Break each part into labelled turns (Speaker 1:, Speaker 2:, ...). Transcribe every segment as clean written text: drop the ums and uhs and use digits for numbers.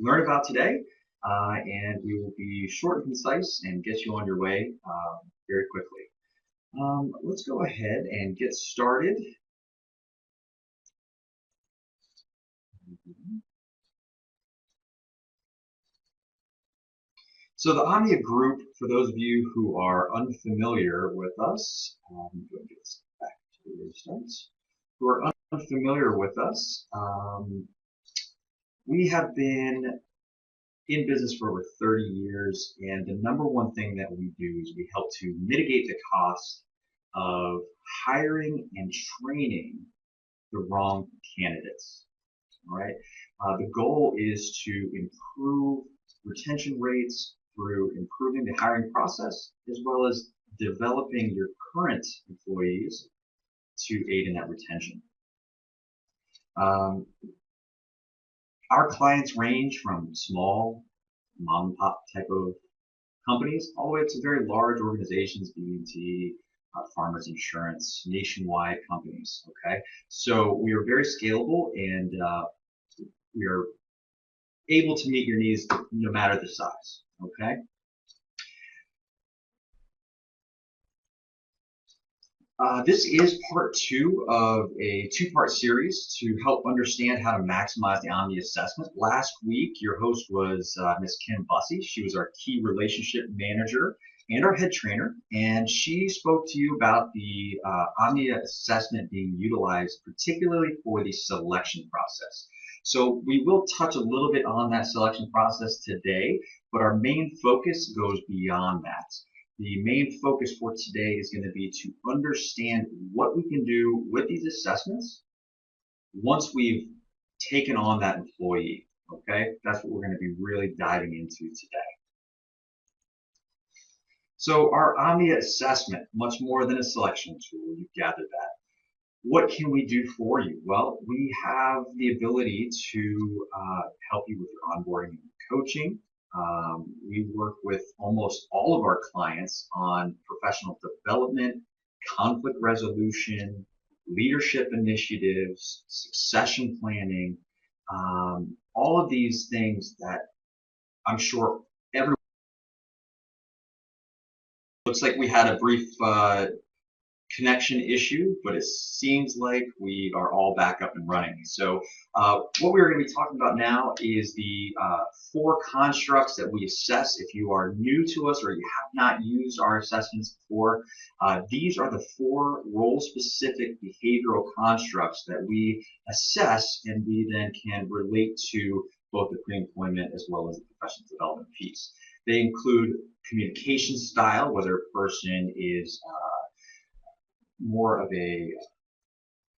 Speaker 1: learn about today, and we will be short and concise and get you on your way very quickly. Let's go ahead and get started. So the Omnia group, for those of you who are unfamiliar with us, I'm going to get this back to where it starts. Who are unfamiliar with us, we have been in business for over 30 years, and the number one thing that we do is we help to mitigate the cost of hiring and training the wrong candidates. All right. The goal is to improve retention rates through improving the hiring process, as well as developing your current employees to aid in that retention. Our clients range from small mom and pop type of companies all the way up to very large organizations, BT, Farmers Insurance, nationwide companies. Okay, so we are very scalable, and we are able to meet your needs no matter the size. Okay. This is part 2 of a 2-part series to help understand how to maximize the Omnia assessment. Last week, your host was Ms. Kim Bussey. She was our key relationship manager and our head trainer, and she spoke to you about the Omnia assessment being utilized particularly for the selection process. So we will touch a little bit on that selection process today, but our main focus goes beyond that. The main focus for today is going to be to understand what we can do with these assessments once we've taken on that employee. Okay, that's what we're going to be really diving into today. So our Omnia assessment, much more than a selection tool, you've gathered that. What can we do for you? Well, we have the ability to help you with your onboarding and coaching. We work with almost all of our clients on professional development, conflict resolution, leadership initiatives, succession planning, all of these things that I'm sure everyone. Looks like we had a brief connection issue, but it seems like we are all back up and running. So what we're going to be talking about now is the 4 constructs that we assess. If you are new to us or you have not used our assessments before, these are the 4 role-specific behavioral constructs that we assess, and we then can relate to both the pre-employment as well as the professional development piece. They include communication style, whether a person is more of a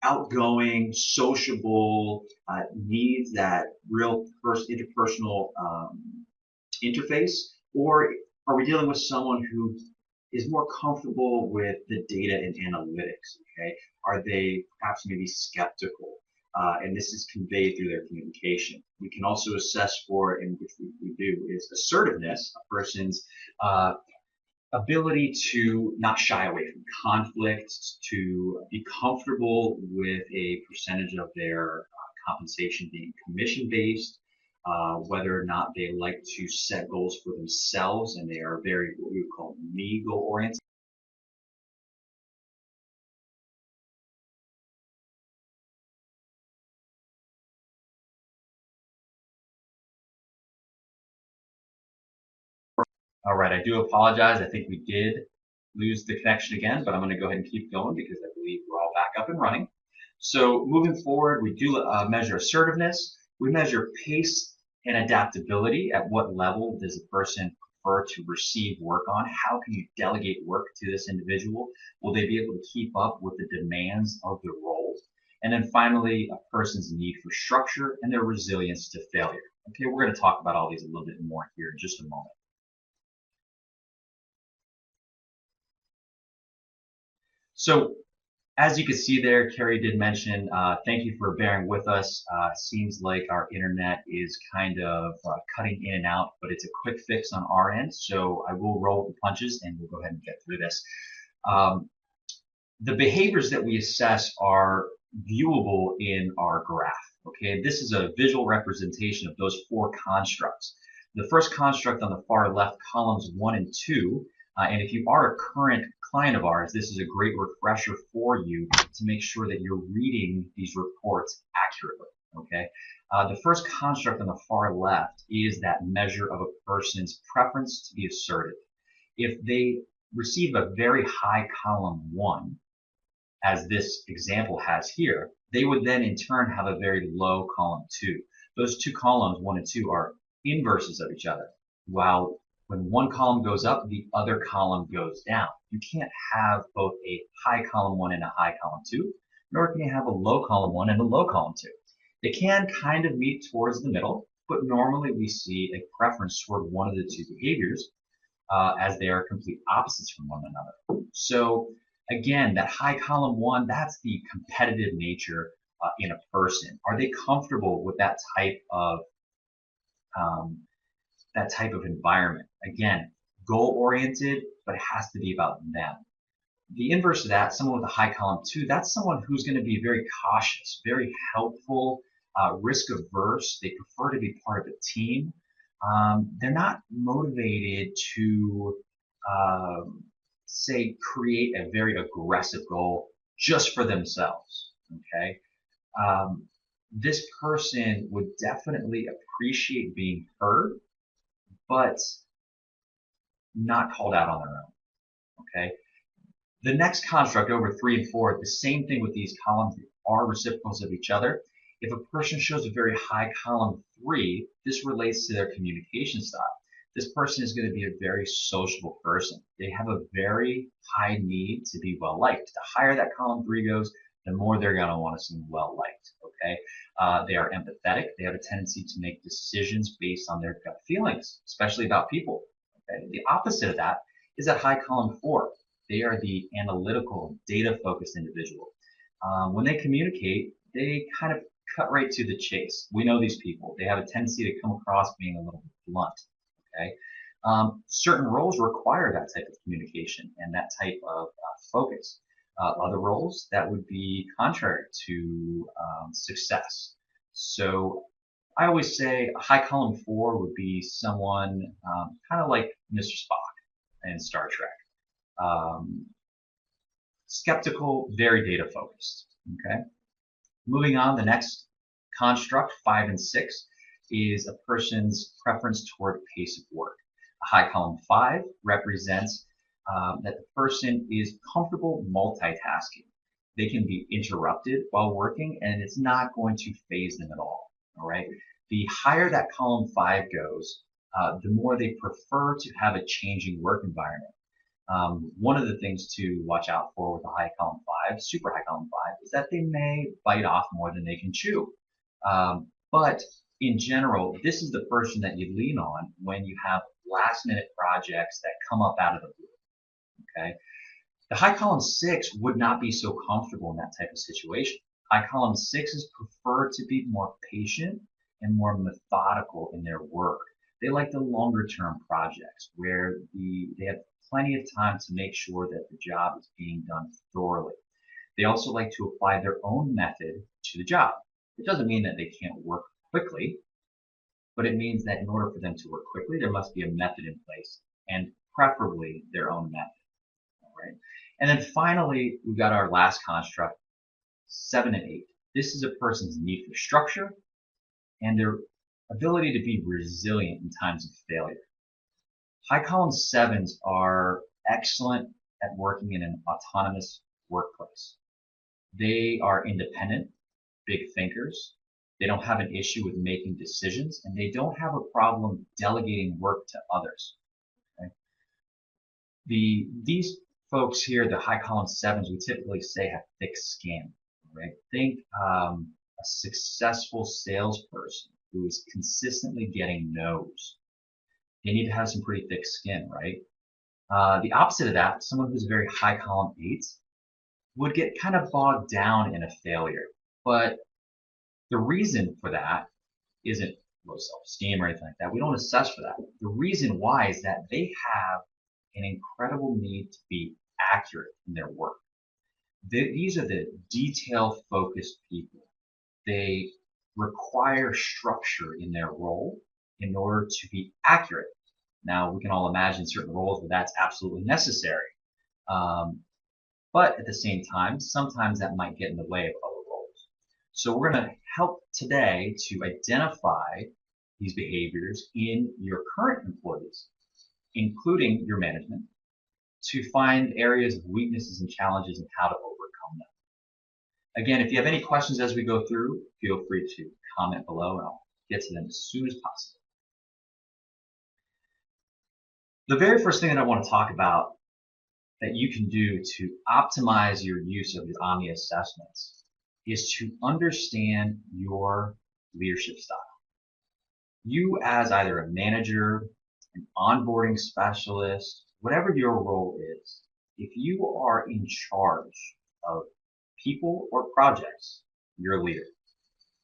Speaker 1: outgoing, sociable, needs that real interpersonal interface, or are we dealing with someone who is more comfortable with the data and analytics? Okay, are they perhaps maybe skeptical? And this is conveyed through their communication. We can also assess for, and which we do, is assertiveness, a person's ability to not shy away from conflict, to be comfortable with a percentage of their compensation being commission-based, whether or not they like to set goals for themselves, and they are very, what we would call, me goal-oriented. All right, I do apologize. I think we did lose the connection again, but I'm going to go ahead and keep going because I believe we're all back up and running. So moving forward, we do measure assertiveness. We measure pace and adaptability. At what level does a person prefer to receive work on? How can you delegate work to this individual? Will they be able to keep up with the demands of the role? And then finally, a person's need for structure and their resilience to failure. Okay, we're going to talk about all these a little bit more here in just a moment. So as you can see there, Carrie did mention, thank you for bearing with us. Seems like our internet is kind of cutting in and out, but it's a quick fix on our end. So I will roll with the punches and we'll go ahead and get through this. The behaviors that we assess are viewable in our graph. Okay, this is a visual representation of those four constructs. The first construct on the far left, columns 1 and 2, and if you are a current client of ours, this is a great refresher for you to make sure that you're reading these reports accurately. Okay, the first construct on the far left is that measure of a person's preference to be assertive. If they receive a very high column 1, as this example has here, they would then in turn have a very low column 2. Those two columns, 1 and 2, are inverses of each other. While when one column goes up, the other column goes down. You can't have both a high column 1 and a high column 2, nor can you have a low column 1 and a low column 2. They can kind of meet towards the middle, but normally we see a preference toward one of the two behaviors as they are complete opposites from one another. So again, that high column 1, that's the competitive nature in a person. Are they comfortable with that type of environment? Again, goal-oriented, but it has to be about them. The inverse of that, someone with a high column 2, that's someone who's going to be very cautious, very helpful, risk-averse. They prefer to be part of a team. They're not motivated to say create a very aggressive goal just for themselves. Okay, this person would definitely appreciate being heard, but not called out on their own. Okay, the next construct over 3 and 4, the same thing with these columns, are reciprocals of each other. If a person shows a very high column 3, this relates to their communication style. This person is going to be a very sociable person. They have a very high need to be well liked. The higher that column 3 goes, the more they're going to want to seem well liked. Okay, they are empathetic. They have a tendency to make decisions based on their gut feelings, especially about people. Okay? The opposite of that is that high column 4. They are the analytical, data-focused individual. When they communicate, they kind of cut right to the chase. We know these people. They have a tendency to come across being a little bit blunt. Okay, certain roles require that type of communication and that type of focus. Other roles that would be contrary to success. So I always say a high column 4 would be someone kind of like Mr. Spock in Star Trek. Skeptical, very data focused. Okay, moving on, the next construct, 5 and 6, is a person's preference toward pace of work. A high column 5 represents that the person is comfortable multitasking. They can be interrupted while working, and it's not going to faze them at all. All right. The higher that column 5 goes, the more they prefer to have a changing work environment. One of the things to watch out for with a high column 5, super high column 5, is that they may bite off more than they can chew. But in general, this is the person that you lean on when you have last minute projects that come up out of the blue. Okay, the high column 6 would not be so comfortable in that type of situation. High column 6s prefer to be more patient and more methodical in their work. They like the longer term projects where they have plenty of time to make sure that the job is being done thoroughly. They also like to apply their own method to the job. It doesn't mean that they can't work quickly, but it means that in order for them to work quickly, there must be a method in place, and preferably their own method. All right. And then finally, we've got our last construct, 7 and 8. This is a person's need for structure and their ability to be resilient in times of failure. High column 7s are excellent at working in an autonomous workplace. They are independent, big thinkers. They don't have an issue with making decisions, and they don't have a problem delegating work to others. Okay? These folks here, the high column 7s, we typically say have thick skin. Right? Think a successful salesperson who is consistently getting no's. They need to have some pretty thick skin, right? The opposite of that, someone who's a very high column 8 would get kind of bogged down in a failure. But the reason for that isn't low self-esteem or anything like that. We don't assess for that. The reason why is that they have an incredible need to be accurate in their work. These are the detail-focused people. They require structure in their role in order to be accurate. Now, we can all imagine certain roles where that's absolutely necessary. But at the same time, sometimes that might get in the way of other roles. So we're going to help today to identify these behaviors in your current employees, including your management, to find areas of weaknesses and challenges and how to overcome them. Again, if you have any questions as we go through, feel free to comment below and I'll get to them as soon as possible. The very first thing that I want to talk about that you can do to optimize your use of your Omnia assessments is to understand your leadership style. You as either a manager, an onboarding specialist, whatever your role is, if you are in charge of people or projects, you're a leader.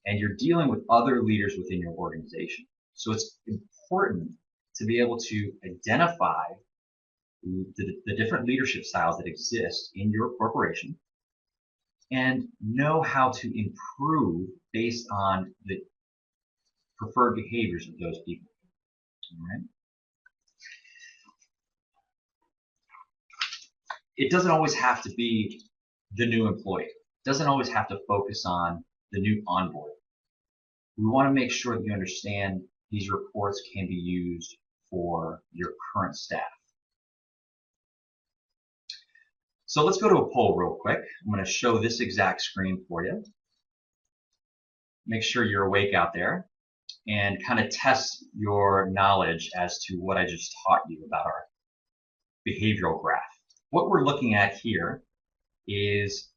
Speaker 1: And you're dealing with other leaders within your organization. So it's important to be able to identify the different leadership styles that exist in your corporation and know how to improve based on the preferred behaviors of those people. All right? It doesn't always have to be the new employee. It doesn't always have to focus on the new onboard. We want to make sure that you understand these reports can be used for your current staff. So let's go to a poll real quick. I'm going to show this exact screen for you. Make sure you're awake out there and kind of test your knowledge as to what I just taught you about our behavioral graph. What we're looking at here is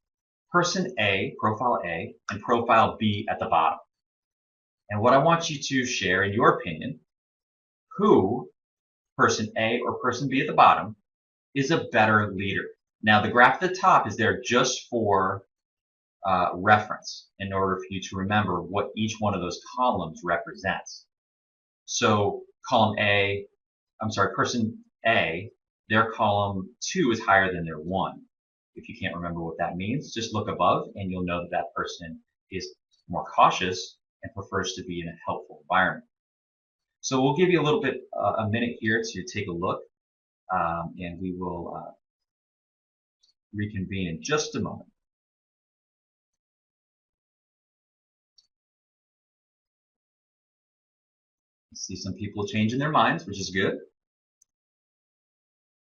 Speaker 1: person A, profile A, and profile B at the bottom. And what I want you to share, in your opinion, who, person A or person B at the bottom, is a better leader. Now, the graph at the top is there just for reference in order for you to remember what each one of those columns represents. So column A, I'm sorry, person A, their column 2 is higher than their 1. If you can't remember what that means, just look above and you'll know that that person is more cautious and prefers to be in a helpful environment. So we'll give you a little bit, a minute here to take a look, and we will reconvene in just a moment. See some people changing their minds, which is good.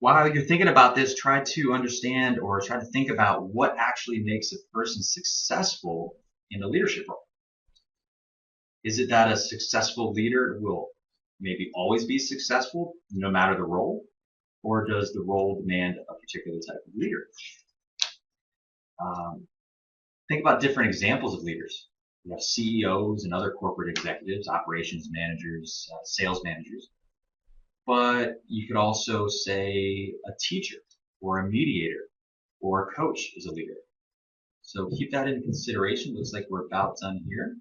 Speaker 1: While you're thinking about this, try to understand or try to think about what actually makes a person successful in the leadership role. Is it that a successful leader will maybe always be successful no matter the role? Or does the role demand a particular type of leader? Think about different examples of leaders. We have CEOs and other corporate executives, operations managers, sales managers. But you could also say a teacher or a mediator or a coach is a leader. So keep that in consideration. Looks like we're about done here.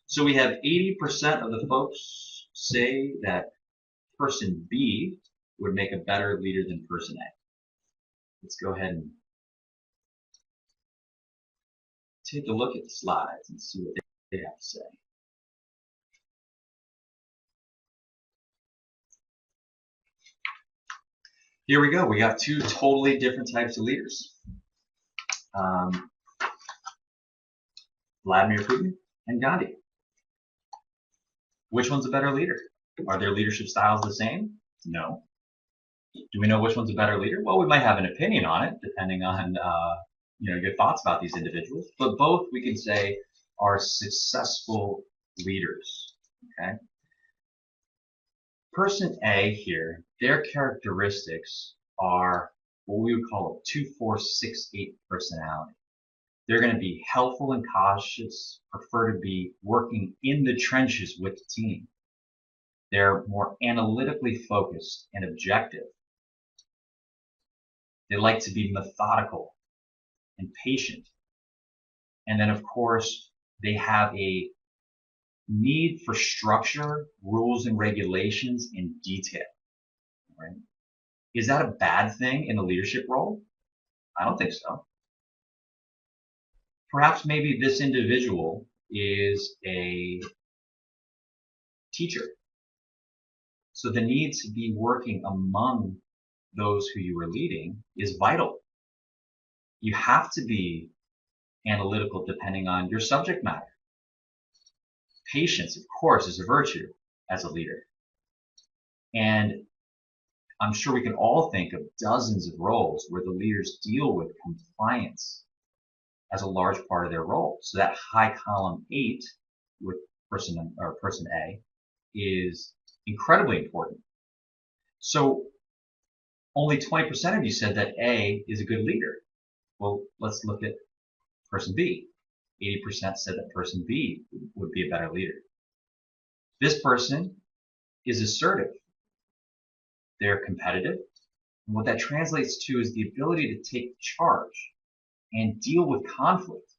Speaker 1: So we have 80% of the folks say that person B would make a better leader than person A. Let's go ahead and take a look at the slides and see what they have to say. Here we go. We got two totally different types of leaders. Vladimir Putin and Gandhi. Which one's a better leader? Are their leadership styles the same? No. Do we know which one's a better leader? Well, we might have an opinion on it, depending on your thoughts about these individuals. But both, we can say, are successful leaders. Okay. Person A here, their characteristics are what we would call a 2-4-6-8 personality. They're going to be helpful and cautious, prefer to be working in the trenches with the team. They're more analytically focused and objective. They like to be methodical and patient. And then, of course, they have a need for structure, rules, and regulations in detail. Right? Is that a bad thing in a leadership role? I don't think so. Perhaps maybe this individual is a teacher. So the need to be working among those who you are leading is vital. You have to be analytical depending on your subject matter. Patience, of course, is a virtue as a leader. And I'm sure we can all think of dozens of roles where the leaders deal with compliance as a large part of their role. So that high column 8 with person A is incredibly important. So only 20% of you said that A is a good leader. Well, let's look at person B. 80% said that person B would be a better leader. This person is assertive. They're competitive. And what that translates to is the ability to take charge and deal with conflict,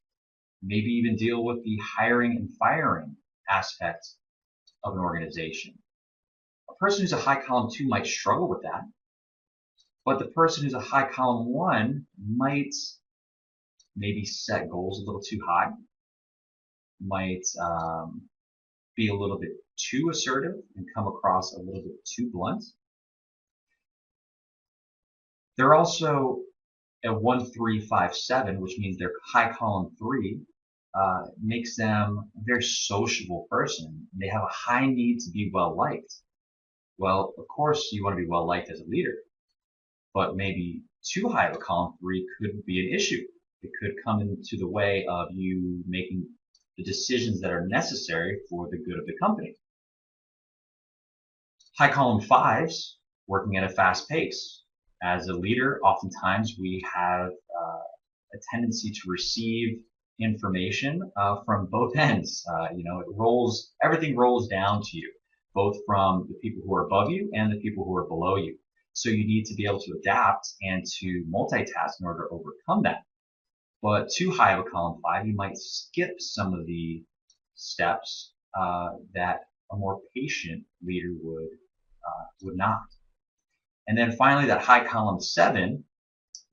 Speaker 1: maybe even deal with the hiring and firing aspects of an organization. A person who's a high column 2 might struggle with that, but the person who's a high column 1 might maybe set goals a little too high, might be a little bit too assertive and come across a little bit too blunt. They're also a 1-3-5-7, which means they're high column 3, makes them a very sociable person. They have a high need to be well liked. Well, of course, you want to be well liked as a leader, but maybe too high of a column 3 could be an issue. It could come into the way of you making the decisions that are necessary for the good of the company. High column 5s working at a fast pace. As a leader, oftentimes we have a tendency to receive information from both ends. Everything rolls down to you, both from the people who are above you and the people who are below you. So you need to be able to adapt and to multitask in order to overcome that. But too high of a column 5, you might skip some of the steps that a more patient leader would not. And then finally, that high column 7,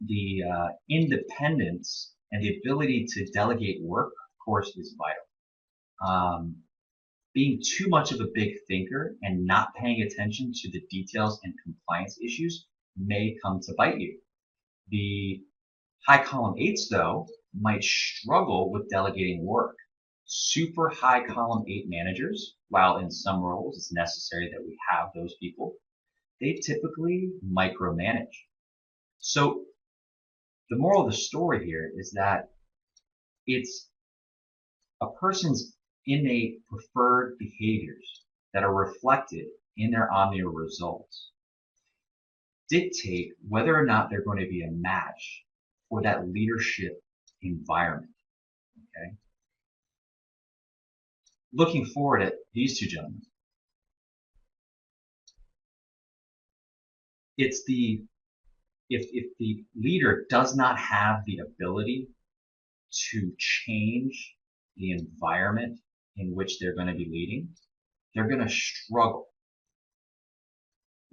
Speaker 1: the independence and the ability to delegate work, of course, is vital. Being too much of a big thinker and not paying attention to the details and compliance issues may come to bite you. The high column 8s, though, might struggle with delegating work. Super high column 8 managers, while in some roles it's necessary that we have those people, they typically micromanage. So the moral of the story here is that it's a person's innate preferred behaviors that are reflected in their Omnia results dictate whether or not they're going to be a match for that leadership environment. Okay? Looking forward at these two gentlemen, it's if the leader does not have the ability to change the environment in which they're going to be leading, they're going to struggle.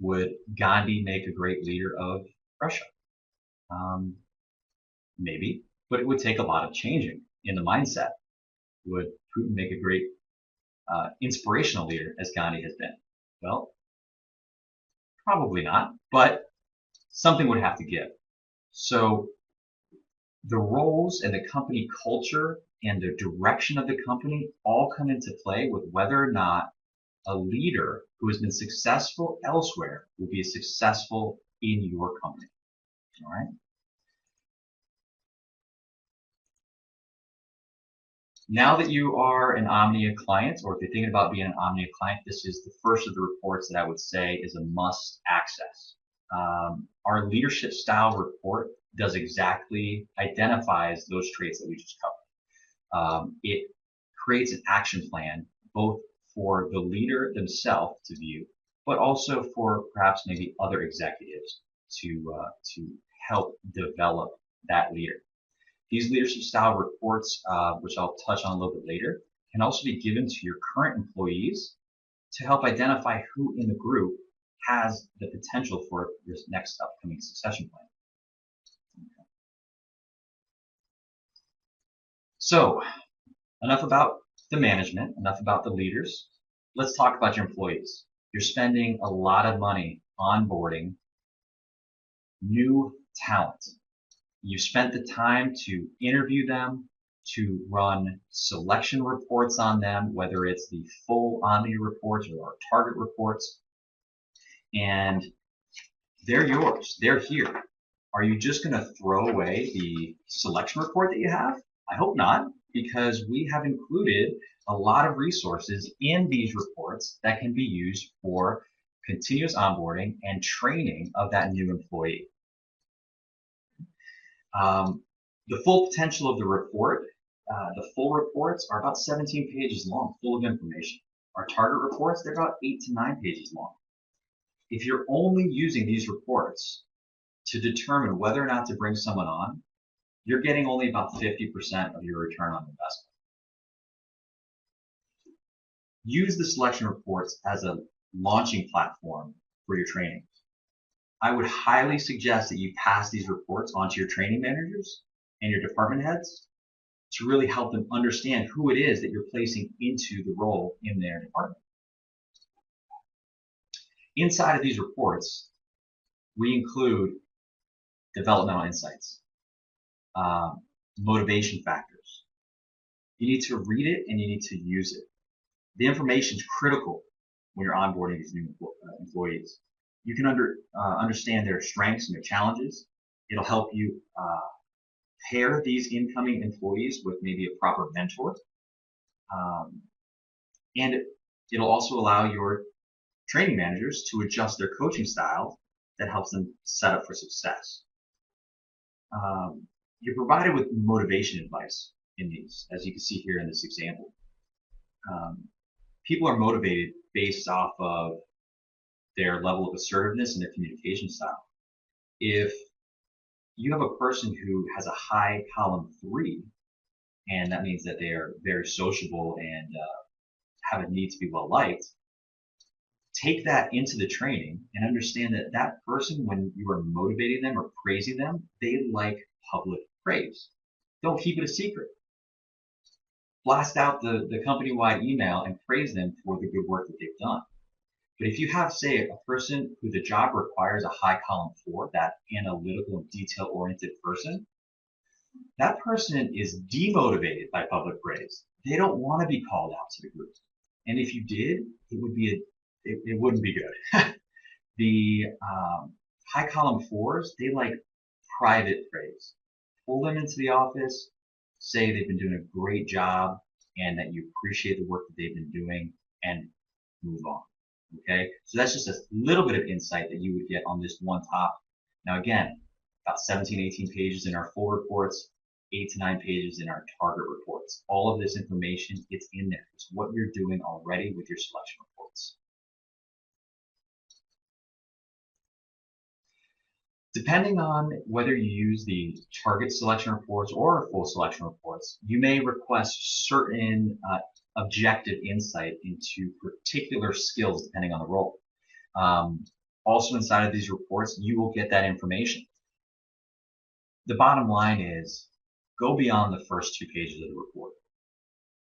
Speaker 1: Would Gandhi make a great leader of Russia? Maybe, but it would take a lot of changing in the mindset. Would Putin make a great inspirational leader as Gandhi has been? Well, probably not, but something would have to give. So the roles and the company culture and the direction of the company all come into play with whether or not a leader who has been successful elsewhere will be successful in your company. All right. Now that you are an Omnia client, or if you're thinking about being an Omnia client, this is the first of the reports that I would say is a must access. Our leadership style report identifies those traits that we just covered. It creates an action plan, both for the leader themselves to view, but also for perhaps maybe other executives to help develop that leader. These leadership style reports, which I'll touch on a little bit later, can also be given to your current employees to help identify who in the group has the potential for this next upcoming succession plan. Okay. So, enough about the management, enough about the leaders. Let's talk about your employees. You're spending a lot of money onboarding new talent. You've spent the time to interview them, to run selection reports on them, whether it's the full Omnia reports or our target reports, and they're yours. They're here. Are you just going to throw away the selection report that you have? I hope not, because we have included a lot of resources in these reports that can be used for continuous onboarding and training of that new employee. The full potential of the report, the full reports are about 17 pages long, full of information. Our target reports, they're about 8 to 9 pages long. If you're only using these reports to determine whether or not to bring someone on, you're getting only about 50% of your return on investment. Use the selection reports as a launching platform for your training. I would highly suggest that you pass these reports on to your training managers and your department heads to really help them understand who it is that you're placing into the role in their department. Inside of these reports, we include developmental insights, motivation factors. You need to read it and you need to use it. The information is critical when you're onboarding these new employees. You can understand their strengths and their challenges. It'll help you pair these incoming employees with maybe a proper mentor. And it'll also allow your training managers to adjust their coaching style that helps them set up for success. You're provided with motivation advice in these, as you can see here in this example. People are motivated based off of their level of assertiveness and their communication style. If you have a person who has a high column 3, and that means that they are very sociable and have a need to be well liked, take that into the training and understand that that person, when you are motivating them or praising them, they like public praise. Don't keep it a secret. Blast out the company-wide email and praise them for the good work that they've done. But if you have, say, a person who the job requires a high column 4, that analytical and detail-oriented person, that person is demotivated by public praise. They don't want to be called out to the group. And if you did, it wouldn't be good. The high column 4s, they like private praise. Pull them into the office, say they've been doing a great job and that you appreciate the work that they've been doing, and move on. Okay, so that's just a little bit of insight that you would get on this one topic. Now again, about 17, 18 pages in our full reports, 8 to 9 pages in our target reports. All of this information, it's in there. It's what you're doing already with your selection reports. Depending on whether you use the target selection reports or full selection reports, you may request certain objective insight into particular skills depending on the role. Also inside of these reports, you will get that information. The bottom line is, go beyond the first 2 pages of the report.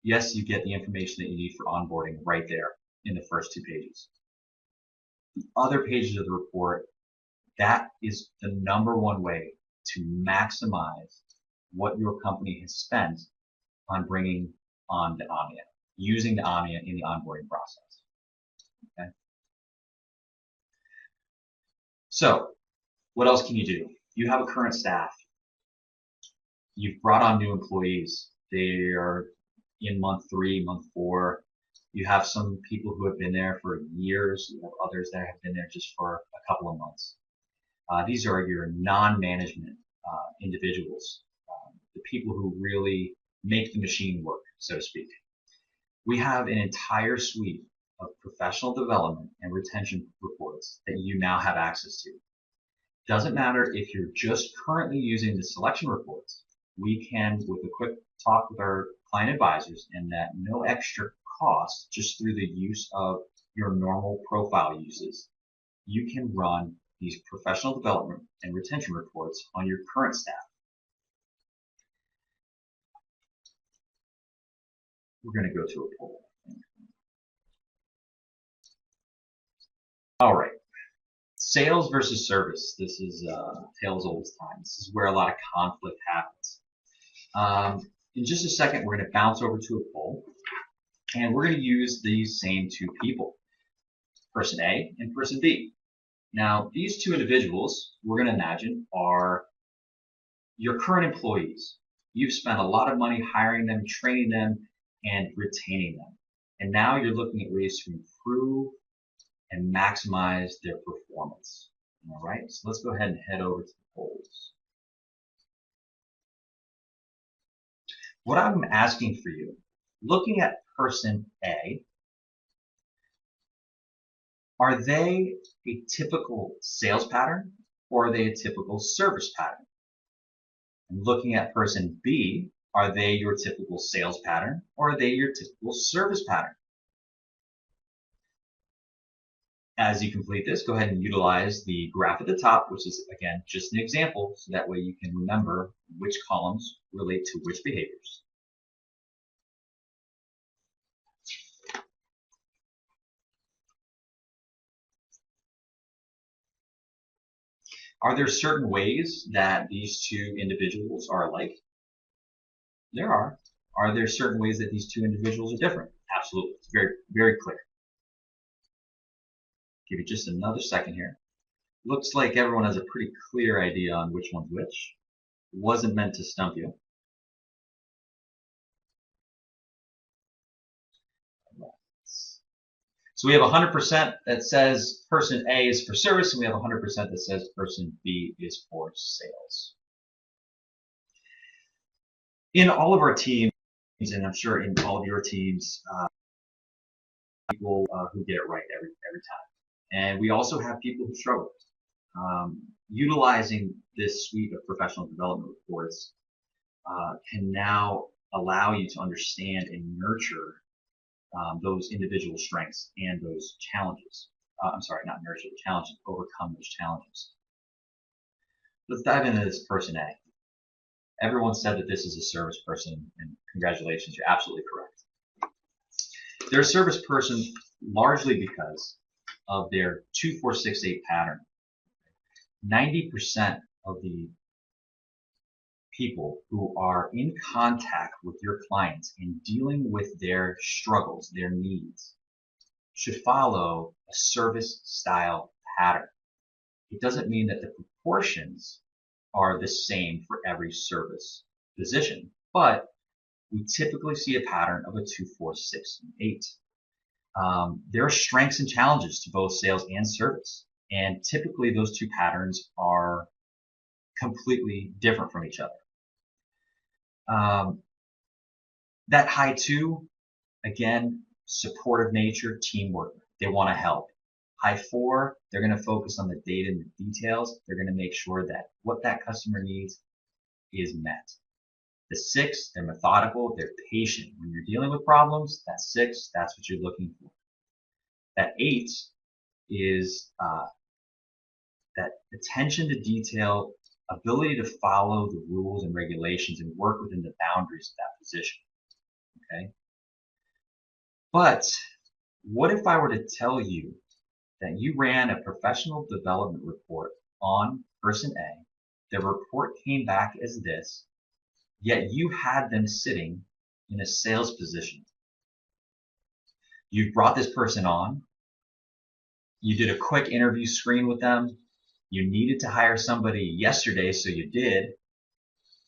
Speaker 1: Yes, you get the information that you need for onboarding right there in the first 2 pages. The other pages of the report, that is the #1 way to maximize what your company has spent on bringing on the Omnia, using the Omnia in the onboarding process. Okay. So, what else can you do? You have a current staff. You've brought on new employees. They are in month 3, month 4. You have some people who have been there for years. You have others that have been there just for a couple of months. These are your non-management individuals, the people who really make the machine work, so to speak. We have an entire suite of professional development and retention reports that you now have access to. Doesn't matter if you're just currently using the selection reports. We can, with a quick talk with our client advisors, and at no extra cost, just through the use of your normal profile uses, you can run these professional development and retention reports on your current staff. we're going to go to a poll. All right. Sales versus service. This is tales old as time. This is where a lot of conflict happens. In just a second, we're going to bounce over to a poll, and we're going to use these same two people, person A and person B. Now, these two individuals, we're going to imagine, are your current employees. You've spent a lot of money hiring them, training them, and retaining them. And now you're looking at ways to improve and maximize their performance. All right, so let's go ahead and head over to the polls. What I'm asking for you, looking at person A, are they a typical sales pattern or are they a typical service pattern? And looking at person B, are they your typical sales pattern or are they your typical service pattern? As you complete this, go ahead and utilize the graph at the top, which is, again, just an example, so that way you can remember which columns relate to which behaviors. Are there certain ways that these two individuals are alike? There are. Are there certain ways that these two individuals are different? Absolutely. It's very, very clear. Give you just another second here. Looks like everyone has a pretty clear idea on which one's which. It wasn't meant to stump you. So we have 100% that says person A is for service, and we have 100% that says person B is for sales. In all of our teams, and I'm sure in all of your teams, people who get it right every time. And we also have people who struggle. Utilizing this suite of professional development reports can now allow you to understand and nurture those individual strengths and those challenges. I'm sorry, not nurture the challenges, overcome those challenges. Let's dive into this person A. Everyone said that this is a service person, and congratulations, you're absolutely correct. They're a service person largely because of their 2-4-6-8 pattern. 90% of the people who are in contact with your clients and dealing with their struggles, their needs, should follow a service style pattern. It doesn't mean that the proportions are the same for every service position, but we typically see a pattern of a 2-4-6-8. There are strengths and challenges to both sales and service, and typically those two patterns are completely different from each other. That high 2, again, supportive nature, teamwork. They want to help. High 4, they're going to focus on the data and the details. They're going to make sure that what that customer needs is met. The 6, they're methodical, they're patient. When you're dealing with problems, that 6, that's what you're looking for. That 8 is that attention to detail, ability to follow the rules and regulations and work within the boundaries of that position. Okay? But what if I were to tell you that you ran a professional development report on person A, the report came back as this, yet you had them sitting in a sales position? You brought this person on, you did a quick interview screen with them, you needed to hire somebody yesterday, so you did,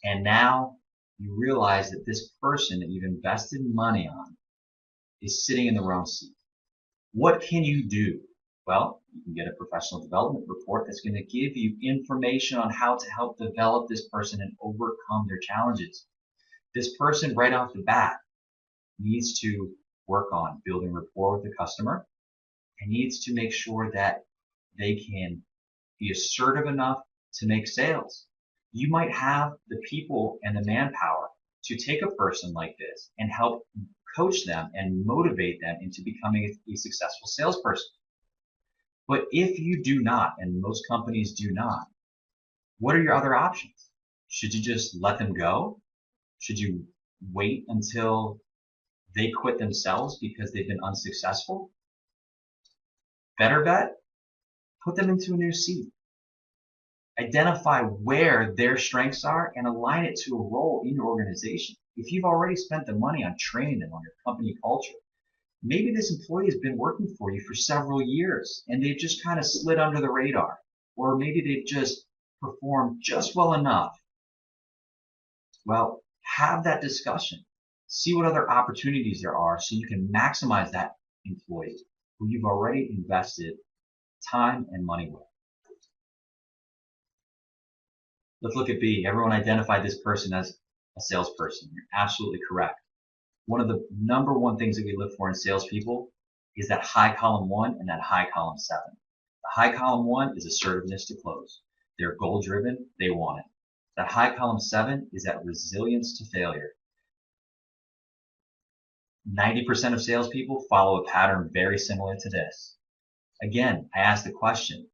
Speaker 1: and now you realize that this person that you've invested money on is sitting in the wrong seat. What can you do? Well, you can get a professional development report that's going to give you information on how to help develop this person and overcome their challenges. This person right off the bat needs to work on building rapport with the customer and needs to make sure that they can be assertive enough to make sales. You might have the people and the manpower to take a person like this and help coach them and motivate them into becoming a successful salesperson. But if you do not, and most companies do not, what are your other options? Should you just let them go? Should you wait until they quit themselves because they've been unsuccessful, better bet, put them into a new seat. Identify where their strengths are and align it to a role in your organization. If you've already spent the money on training them on your company culture, maybe this employee has been working for you for several years and they've just kind of slid under the radar, or maybe they've just performed just well enough. Well, have that discussion. See what other opportunities there are so you can maximize that employee who you've already invested time and money with. Let's look at B. Everyone identified this person as a salesperson. You're absolutely correct. One of the number one things that we look for in salespeople is that high column 1 and that high column 7. The high column 1 is assertiveness to close. They're goal driven. They want it. That high column 7 is that resilience to failure. 90% of salespeople follow a pattern very similar to this. Again, I ask the question,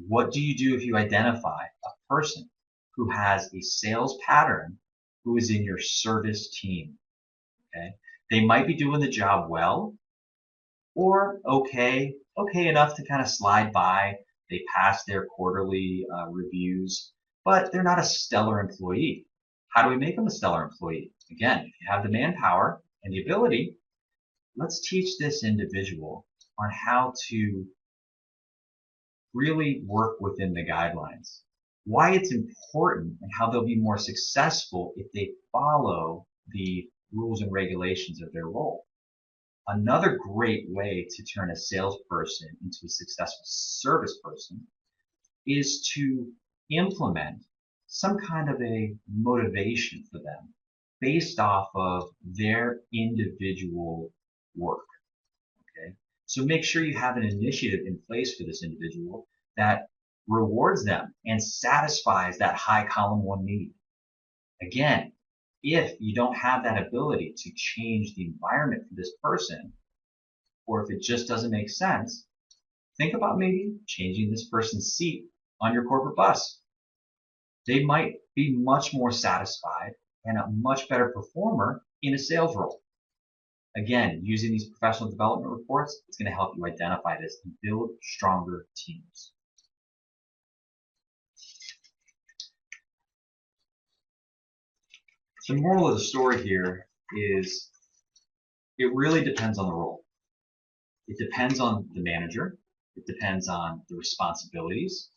Speaker 1: what do you do if you identify a person who has a sales pattern who is in your service team? Okay, they might be doing the job well, or okay enough to kind of slide by. They pass their quarterly reviews, but they're not a stellar employee. How do we make them a stellar employee? Again, if you have the manpower and the ability, let's teach this individual on how to really work within the guidelines, why it's important, and how they'll be more successful if they follow the rules and regulations of their role. Another great way to turn a salesperson into a successful service person is to implement some kind of a motivation for them based off of their individual work. Okay? So make sure you have an initiative in place for this individual that rewards them and satisfies that high column 1 need. Again, if you don't have that ability to change the environment for this person, or if it just doesn't make sense, think about maybe changing this person's seat on your corporate bus. They might be much more satisfied and a much better performer in a sales role. Again, using these professional development reports, it's going to help you identify this and build stronger teams. The moral of the story here is it really depends on the role. It depends on the manager. It depends on the responsibilities.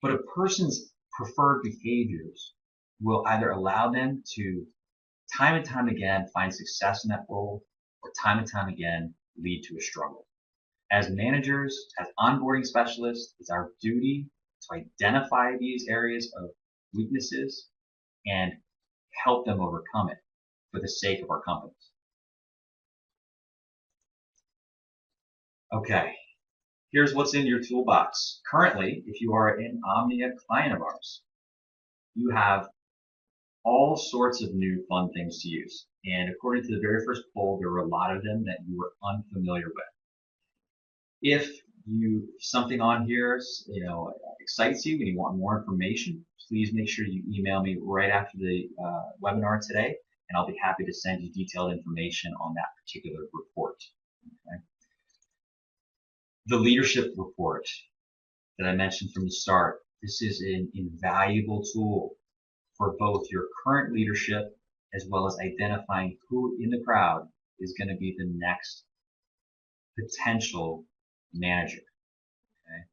Speaker 1: But a person's preferred behaviors will either allow them to time and time again find success in that role, or time and time again lead to a struggle. As managers, as onboarding specialists, it's our duty to identify these areas of weaknesses and help them overcome it for the sake of our companies. Okay, here's what's in your toolbox. Currently, if you are an Omnia client of ours, you have all sorts of new fun things to use. And according to the very first poll, there were a lot of them that you were unfamiliar with. If something on here excites you and you want more information, please make sure you email me right after the webinar today, and I'll be happy to send you detailed information on that particular report. Okay? The leadership report that I mentioned from the start, this is an invaluable tool for both your current leadership as well as identifying who in the crowd is going to be the next potential manager. Okay?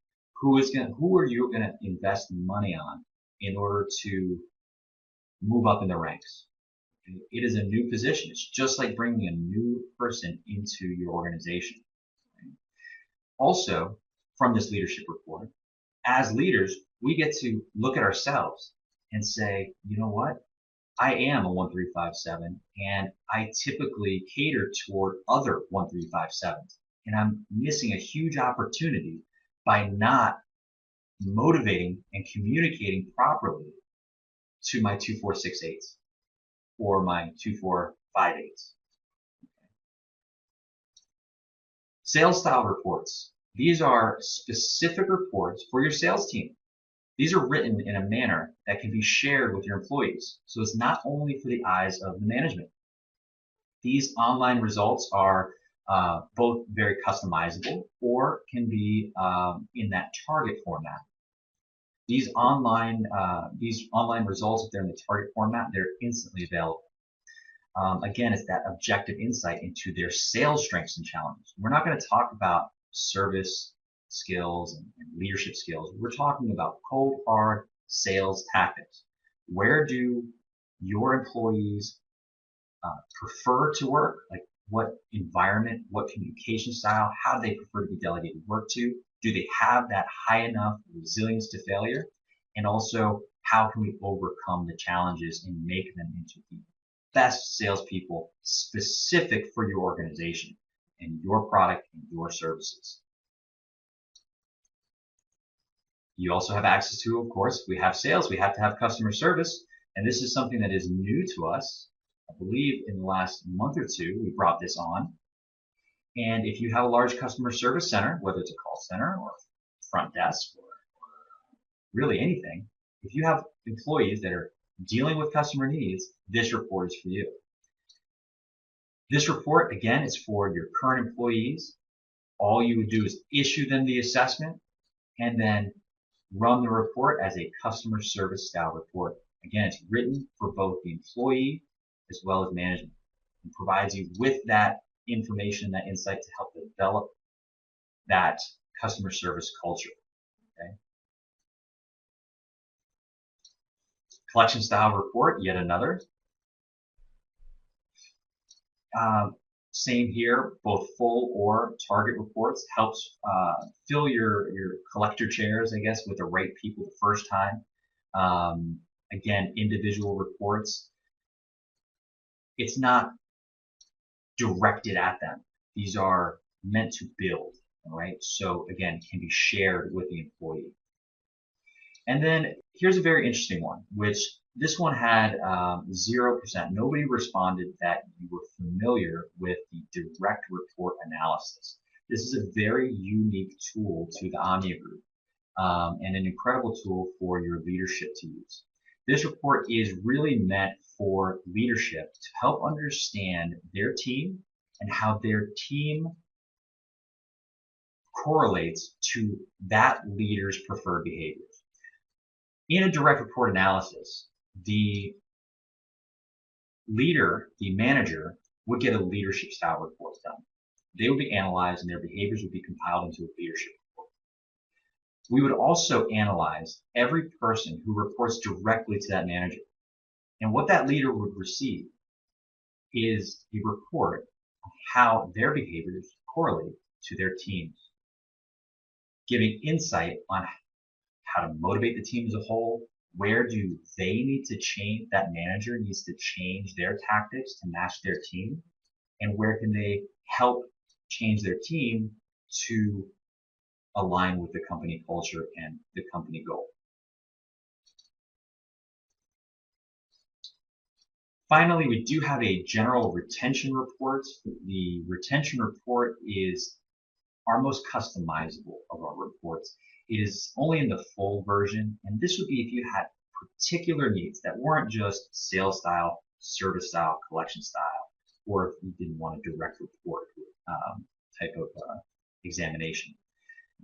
Speaker 1: Who are you going to invest money on in order to move up in the ranks? Okay? It is a new position. It's just like bringing a new person into your organization. Okay? Also, from this leadership report, as leaders, we get to look at ourselves and say, you know what? I am a 1357, and I typically cater toward other 1357s. And I'm missing a huge opportunity by not motivating and communicating properly to my 2468s or my 2458s. Sales style reports. These are specific reports for your sales team. These are written in a manner that can be shared with your employees. So it's not only for the eyes of the management. These online results are both very customizable or can be in that target format. These online results, if they're in the target format, they're instantly available. Again, it's that objective insight into their sales strengths and challenges. We're not going to talk about service skills and leadership skills. We're talking about cold, hard sales tactics. Where do your employees prefer to work? Like what environment, what communication style, how do they prefer to be delegated work to? Do they have that high enough resilience to failure? And also, how can we overcome the challenges and make them into the best salespeople specific for your organization and your product and your services? You also have access to, of course, we have sales, we have to have customer service, and this is something that is new to us. I believe in the last month or two, we brought this on. And if you have a large customer service center, whether it's a call center or front desk or really anything, if you have employees that are dealing with customer needs, this report is for you. This report, again, is for your current employees. All you would do is issue them the assessment and then run the report as a customer service style report. Again, it's written for both the employee as well as management and provides you with that information, that insight to help develop that customer service culture. Okay? Collection style report, yet another. Same here, both full or target reports helps fill your collector chairs, I guess, with the right people the first time. Again, individual reports. It's not directed at them. These are meant to build, all right? So again, can be shared with the employee. And then here's a very interesting one, which this one had 0%. Nobody responded that you were familiar with the direct report analysis. This is a very unique tool to the Omnia Group and an incredible tool for your leadership to use. This report is really meant for leadership to help understand their team and how their team correlates to that leader's preferred behaviors. In a direct report analysis, the leader, the manager, would get a leadership style report done. They would be analyzed and their behaviors would be compiled into a leadership report. We would also analyze every person who reports directly to that manager. And what that leader would receive is a report on how their behaviors correlate to their teams, giving insight on how to motivate the team as a whole. Where do they need to change? That manager needs to change their tactics to match their team. And where can they help change their team to align with the company culture and the company goal? Finally, we do have a general retention report. The retention report is our most customizable of our reports. It is only in the full version, and this would be if you had particular needs that weren't just sales style, service style, collection style, or if you didn't want a direct report type of examination.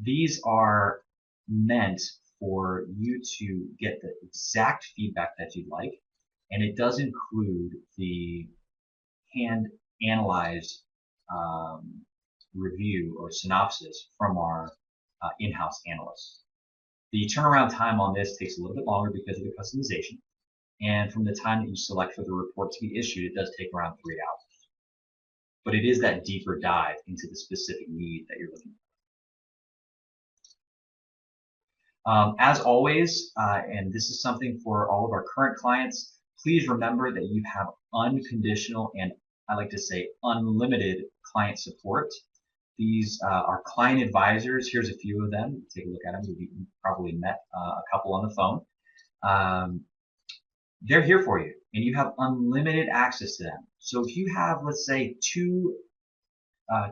Speaker 1: These are meant for you to get the exact feedback that you'd like, and it does include the hand analyzed review or synopsis from our in-house analysts. The turnaround time on this takes a little bit longer because of the customization, and from the time that you select for the report to be issued, it does take around 3 hours. But it is that deeper dive into the specific need that you're looking for. As always, and this is something for all of our current clients, please remember that you have unconditional and I like to say unlimited client support. These are client advisors. Here's a few of them. Take a look at them. You've probably met a couple on the phone. They're here for you, and you have unlimited access to them. So if you have, let's say, 2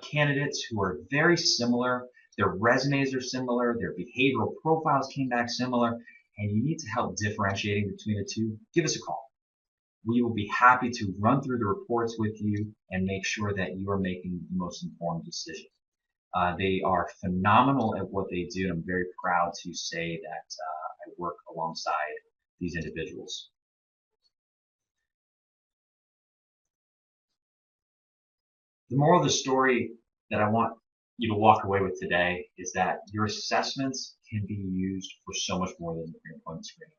Speaker 1: candidates who are very similar, their resumes are similar, their behavioral profiles came back similar, and you need to help differentiating between the two, give us a call. We will be happy to run through the reports with you and make sure that you are making the most informed decision. They are phenomenal at what they do. I'm very proud to say that I work alongside these individuals. The moral of the story that I want you to walk away with today is that your assessments can be used for so much more than the pre-employment screening.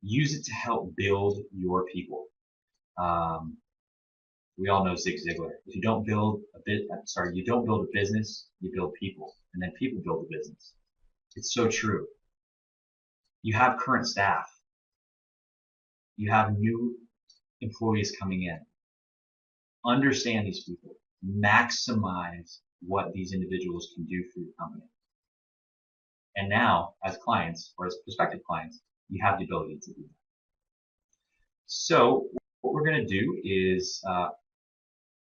Speaker 1: Use it to help build your people. We all know Zig Ziglar. If you don't build you don't build a business, you build people, and then people build a business. It's so true. You have current staff. You have new employees coming in. Understand these people. Maximize what these individuals can do for your company. And now, as clients, or as prospective clients, you have the ability to do that. So what we're going to do is,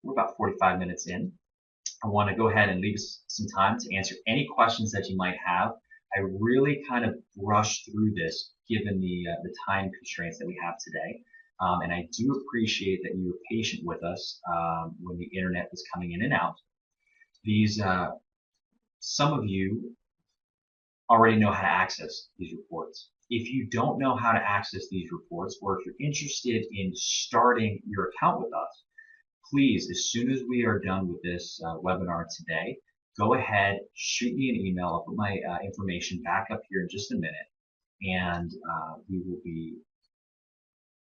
Speaker 1: we're about 45 minutes in. I want to go ahead and leave us some time to answer any questions that you might have. I really kind of rushed through this given the time constraints that we have today. And I do appreciate that you were patient with us when the internet was coming in and out. These, some of you already know how to access these reports. If you don't know how to access these reports, or if you're interested in starting your account with us, please, as soon as we are done with this webinar today, go ahead, shoot me an email. I'll put my information back up here in just a minute, and we will be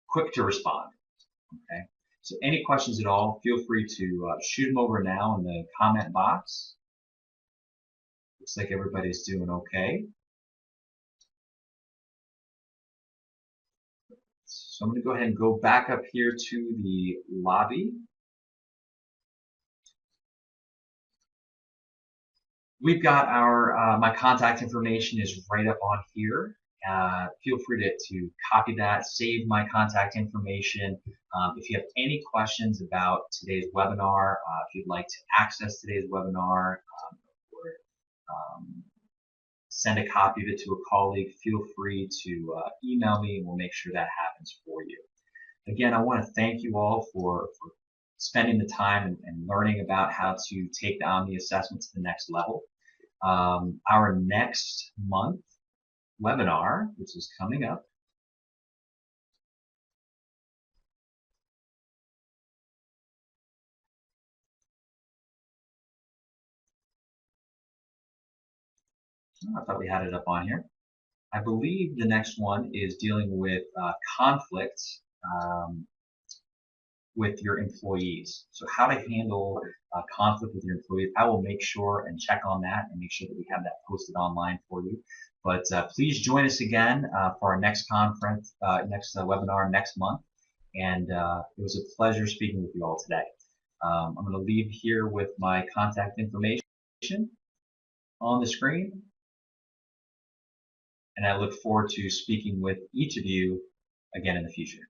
Speaker 1: quick to respond. Okay. So any questions at all, feel free to shoot them over now in the comment box. Looks like everybody's doing okay. So I'm going to go ahead and go back up here to the lobby. We've got our, my contact information is right up on here. Feel free to copy that, save my contact information. If you have any questions about today's webinar, if you'd like to access today's webinar, or send a copy of it to a colleague, feel free to email me and we'll make sure that happens for you. Again, I want to thank you all for spending the time and learning about how to take the Omnia assessment to the next level. Our next month webinar, which is coming up, I thought we had it up on here. I believe the next one is dealing with conflict with your employees. So how to handle conflict with your employees. I will make sure and check on that and make sure that we have that posted online for you. But please join us again for our next conference, next webinar next month. And it was a pleasure speaking with you all today. I'm going to leave here with my contact information on the screen. And I look forward to speaking with each of you again in the future.